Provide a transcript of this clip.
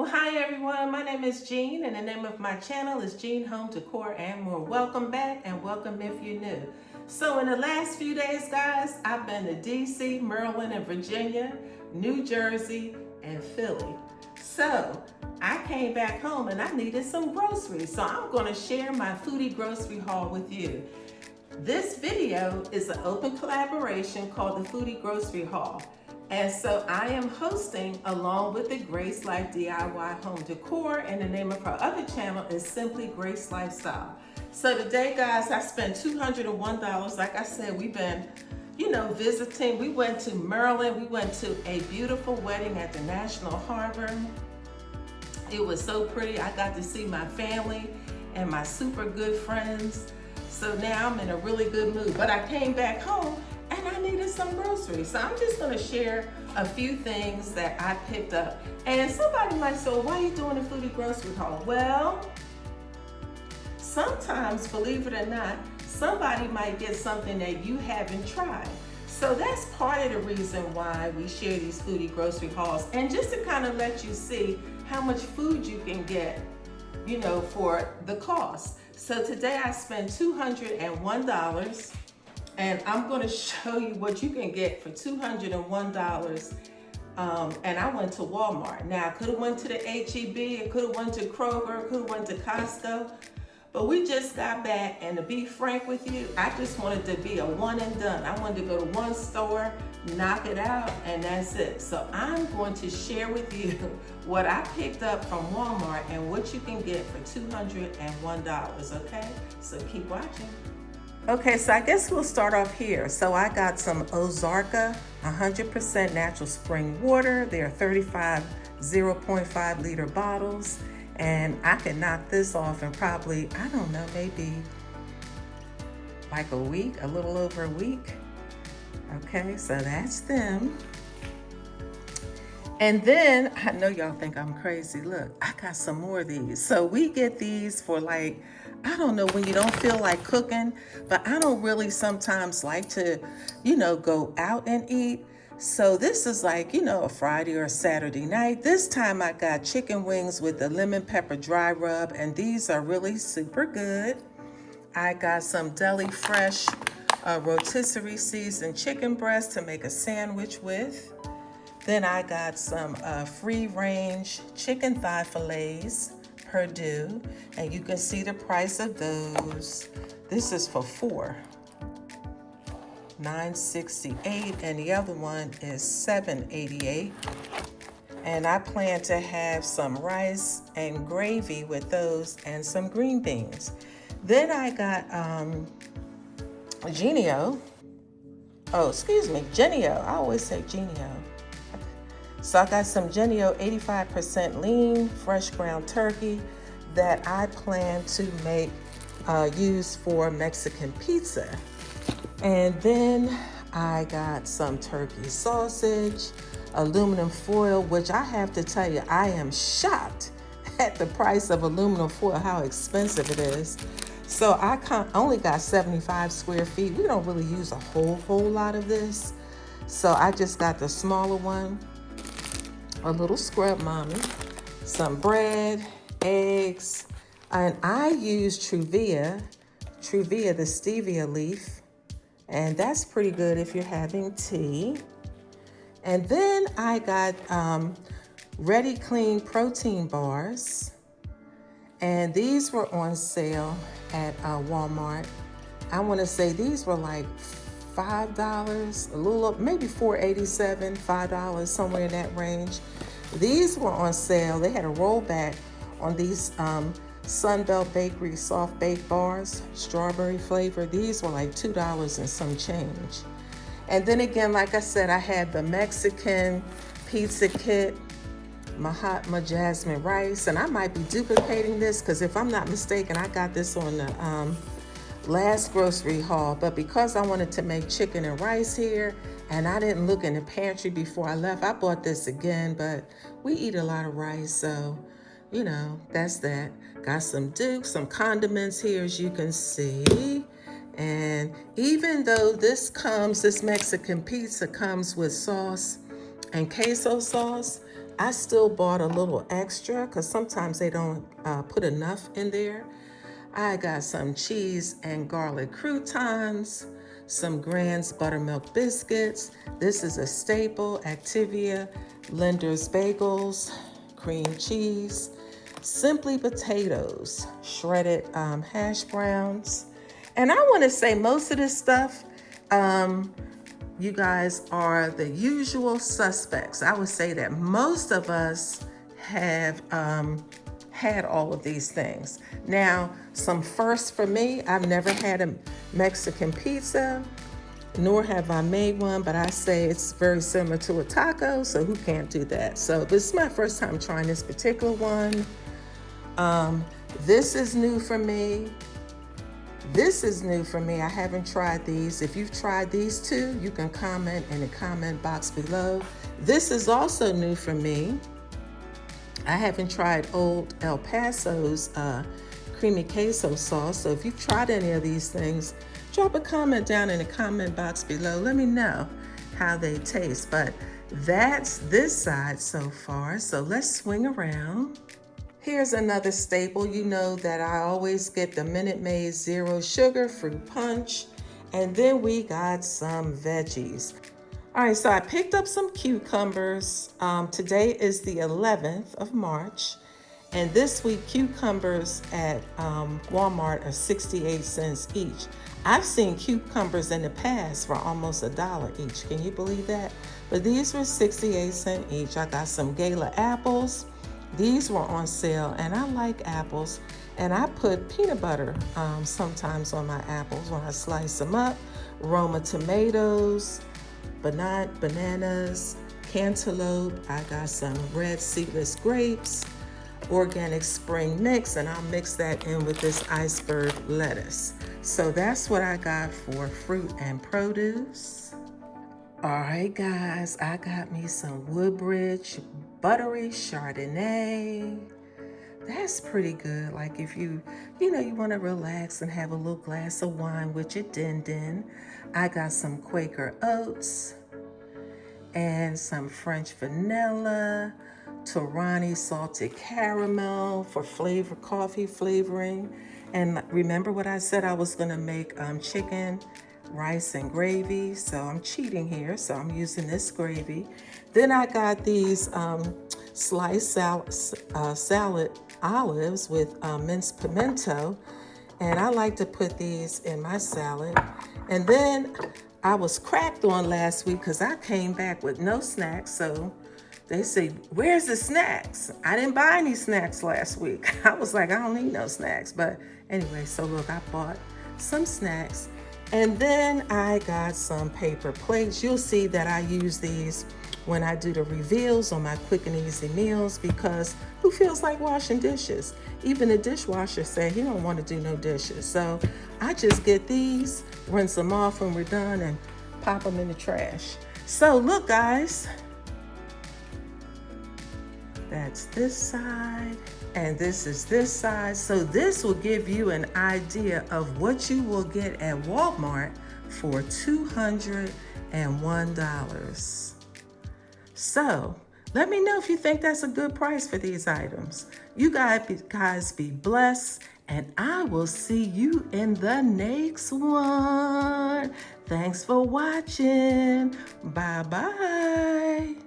Well, hi everyone. My name is Jean, and the name of my channel is Jean Home Decor and More. Welcome back, and welcome if you're new. So, in the last few days, guys, I've been to DC, Maryland, and Virginia, New Jersey, and Philly. So, I came back home and I needed some groceries. So, I'm going to share my Foodie Grocery Haul with you. This video is an open collaboration called the Foodie Grocery Haul. And so I am hosting along with the Grace Life DIY Home Decor, and the name of her other channel is simply Grace Lifestyle. So today, guys, I spent $201. Like I said, we've been, visiting. We went to Maryland. We went to a beautiful wedding at the National Harbor. It was so pretty. I got to see my family and my super good friends. So now I'm in a really good mood. But I came back home and I needed some groceries. So I'm just gonna share a few things that I picked up. And somebody might say, well, why are you doing a Foodie Grocery Haul? Well, sometimes, believe it or not, somebody might get something that you haven't tried. So that's part of the reason why we share these Foodie Grocery Hauls. And just to kind of let you see how much food you can get, for the cost. So today I spent $201. And I'm going to show you what you can get for $201. And I went to Walmart. Now, I could have went to the H-E-B, I could have went to Kroger, could have went to Costco. But we just got back, and to be frank with you, I just wanted to be a one and done. I wanted to go to one store, knock it out, and that's it. So I'm going to share with you what I picked up from Walmart and what you can get for $201, okay? So keep watching. Okay, so I guess we'll start off here. So I got some Ozarka 100% natural spring water. They're 35 0.5 liter bottles. And I can knock this off in probably, I don't know, maybe like a week, a little over a week. Okay, so that's them. And then, I know y'all think I'm crazy. Look, I got some more of these. So we get these for like, I don't know, when you don't feel like cooking, but I don't really sometimes like to, go out and eat. So this is like, a Friday or a Saturday night. This time I got chicken wings with the lemon pepper dry rub, and these are really super good. I got some Deli Fresh rotisserie seasoned chicken breast to make a sandwich with. Then I got some free range chicken thigh fillets, Perdue, and you can see the price of those. This is for four, $9.68, and the other one is $7.88. And I plan to have some rice and gravy with those and some green beans. Then I got Genio. I always say Genio. So I got some Genio 85% lean, fresh ground turkey that I plan to make, use for Mexican pizza. And then I got some turkey sausage, aluminum foil, which I have to tell you, I am shocked at the price of aluminum foil, how expensive it is. So I only got 75 square feet. We don't really use a whole lot of this. So I just got the smaller one. A little scrub mommy, some bread, eggs, and I use Truvia, the stevia leaf, and that's pretty good if you're having tea. And then I got Ready Clean protein bars, and these were on sale at Walmart. I want to say these were like $5, a little up, maybe $4.87, $5, somewhere in that range. These were on sale. They had a rollback on these Sunbelt Bakery soft baked bars, strawberry flavor. These were like $2 and some change. And then again, like I said, I had the Mexican pizza kit, Mahatma jasmine rice, and I might be duplicating this because if I'm not mistaken, I got this on the last grocery haul, but because I wanted to make chicken and rice here and I didn't look in the pantry before I left, I bought this again. But we eat a lot of rice, so that's that. Got some Duke, some condiments here, as you can see. And even though this Mexican pizza comes with sauce and queso sauce, I still bought a little extra because sometimes they don't put enough in there. I got some cheese and garlic croutons, some Grand's buttermilk biscuits. This is a staple, Activia, Linder's bagels, cream cheese, Simply potatoes, shredded hash browns. And I want to say most of this stuff, you guys are the usual suspects. I would say that most of us have had all of these things. Now, some firsts for me, I've never had a Mexican pizza, nor have I made one, but I say it's very similar to a taco, so who can't do that? So this is my first time trying this particular one. This is new for me. This is new for me. I haven't tried these. If you've tried these too, you can comment in the comment box below. This is also new for me. I haven't tried Old El Paso's creamy queso sauce. So if you've tried any of these things, drop a comment down in the comment box below. Let me know how they taste. But that's this side so far. So let's swing around. Here's another staple. You know that I always get the Minute Maid Zero Sugar Fruit Punch. And then we got some veggies. All right, so I picked up some cucumbers. Today is the 11th of March. And this week, cucumbers at Walmart are 68 cents each. I've seen cucumbers in the past for almost $1 each. Can you believe that? But these were 68 cents each. I got some Gala apples. These were on sale, and I like apples. And I put peanut butter sometimes on my apples when I slice them up. Roma tomatoes, bananas, cantaloupe. I got some red seedless grapes, organic spring mix, and I'll mix that in with this iceberg lettuce. So that's what I got for fruit and produce. All right, guys, I got me some Woodbridge buttery Chardonnay. That's pretty good. Like if you want to relax and have a little glass of wine with your din-din. I got some Quaker oats and some French vanilla, Torani salted caramel for flavor, coffee flavoring. And remember what I said I was gonna make chicken, rice, and gravy. So I'm cheating here, so I'm using this gravy. Then I got these sliced salad olives with minced pimento. And I like to put these in my salad. And then I was cracked on last week because I came back with no snacks. So they say, where's the snacks? I didn't buy any snacks last week. I was like, I don't need no snacks. But anyway, so look, I bought some snacks. And then I got some paper plates. You'll see that I use these when I do the reveals on my quick and easy meals, because who feels like washing dishes? Even the dishwasher said he don't want to do no dishes. So I just get these, rinse them off when we're done, and pop them in the trash. So look, guys, that's this side, and this is this side. So this will give you an idea of what you will get at Walmart for $201. So let me know if you think that's a good price for these items. You guys be blessed, and I will see you in the next one. Thanks for watching. Bye-bye.